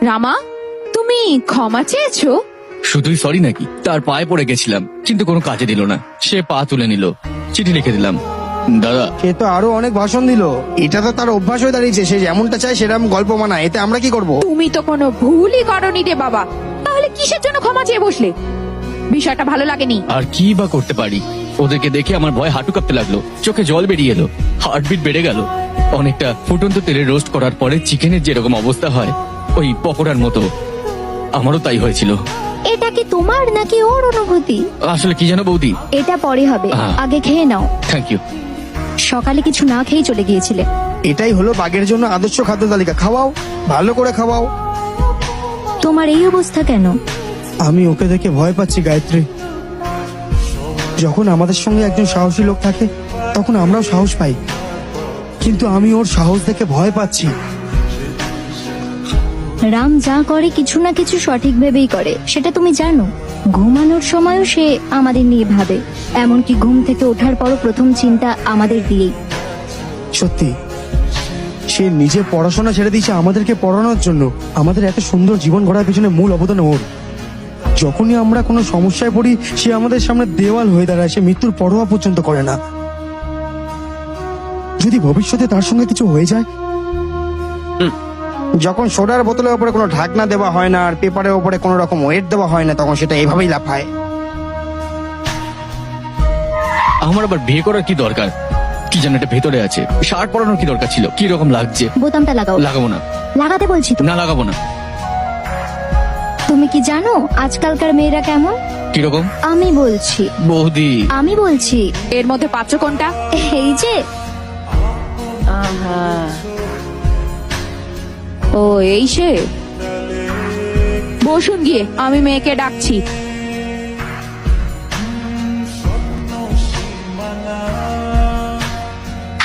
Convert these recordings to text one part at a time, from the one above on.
রামা, তুমি ক্ষমা চেয়েছো? শুধুই সরি নাকি? তার পায়ে পড়ে গেছিলাম, কিন্তু কোনো কাজে দিল না। সে পা তুলে নিল, চিঠি লিখে দিলাম। দাদা, সে তো আরো অনেক ভাষণ দিল। এটা তো তার অভ্যাস হয়ে দাঁড়িয়েছে, সে যেমনটা চায় সেরকম গল্প বানায়। এতে আমরা কি করব? তুমি তো কোনো ভুলই করনি রে বাবা, তাহলে কিসের জন্য ক্ষমা চেয়ে বসলে? বিষয়টা ভালো লাগেনি। আর কি বা করতে পারি? ওদেরকে দেখে আমার ভয় হাঁটু কাঁপতে লাগলো, চোখে জল বেরিয়ে এলো, হার্টবিট বেড়ে গেল। অনেকটা ফুটন্ত তেলে রোস্ট করার পরে চিকেনের যেরকম অবস্থা হয়, ওই পকোড়ার মতো আমারও তাই হয়েছিল। এটা কি তোমার নাকি ওর অনুভূতি? আসলে কি জানো বৌদি, এটা পরে হবে, আগে খেয়ে নাও। Thank you. সকালে কিছু না খেয়ে চলে গিয়েছিলে। এটাই হলো বাঘের জন্য আদর্শ খাদ্য তালিকা। খাওয়াও, ভালো করে খাওয়াও। তোমার এই অবস্থা কেন? আমি ওকে দেখে ভয় পাচ্ছি গায়ত্রী। যখন আমাদের সঙ্গে একজন সাহসী লোক থাকে তখন আমরাও সাহস পাই, কিন্তু আমি ওর সাহস দেখে ভয় পাচ্ছি। রাম যা করে কিছু না কিছু সঠিক ভেবেই করে, সেটা তুমি জানো। ঘুমানোর সময়ও সে আমাদের নিয়ে ভাবে, এমনকি ঘুম থেকে ওঠার পরও প্রথম চিন্তা আমাদের দিয়েই। সত্যি, সে নিজে পড়াশোনা ছেড়ে দিয়েছে আমাদেরকে পড়ানোর জন্য। আমাদের এত সুন্দর জীবন গড়ার পিছনে মূল অবদান ওর। যখনই আমরা কোনো সমস্যায় পড়ি সে আমাদের সামনে দেওয়াল হয়ে দাঁড়ায়। সে মৃত্যুর পরোয়া পর্যন্ত করে না। যদি ভবিষ্যতে তার সঙ্গে কিছু হয়ে যায়, যখন সোডার বোতলের উপরে কোনো ঢাকনা দেওয়া হয় না আর পেপারের উপরে কোনো রকম ওয়েট দেওয়া হয় না, তখন সেটা এভাবেই লাফায়। আমার আবার বিয়ে করার কি দরকার? কি যেন এটা ভেতরে আছে। শার্ট পরানোর কি দরকার ছিল? কি রকম লাগছে? বোতামটা লাগাও। লাগাবো না। লাগাতে বলছি তো। না, লাগাবো না। তুমি কি জানো আজকালকার মেয়েরা কেমন? কিরকম? আমি বলছি, বৌদি, আমি বলছি। এর মধ্যে পাচ্ছ কোনটা? এই যে। ও এই সে। বসুন গিয়ে, আমি মেয়েকে ডাকছি।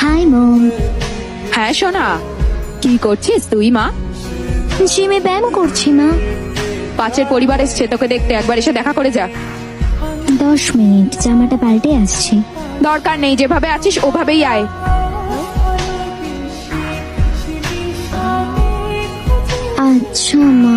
হাই মম। হ্যাঁ সোনা, কি করছিস তুই মা? জিমে ব্যায়াম করছি মা। পাঁচের পরিবার এসছে তোকে দেখতে, একবার এসে দেখা করে যা। 10 মিনিট, জামাটা পাল্টে আসছি। দরকার নেই, যেভাবে আছিস ওভাবেই আয়। আচ্ছা মা।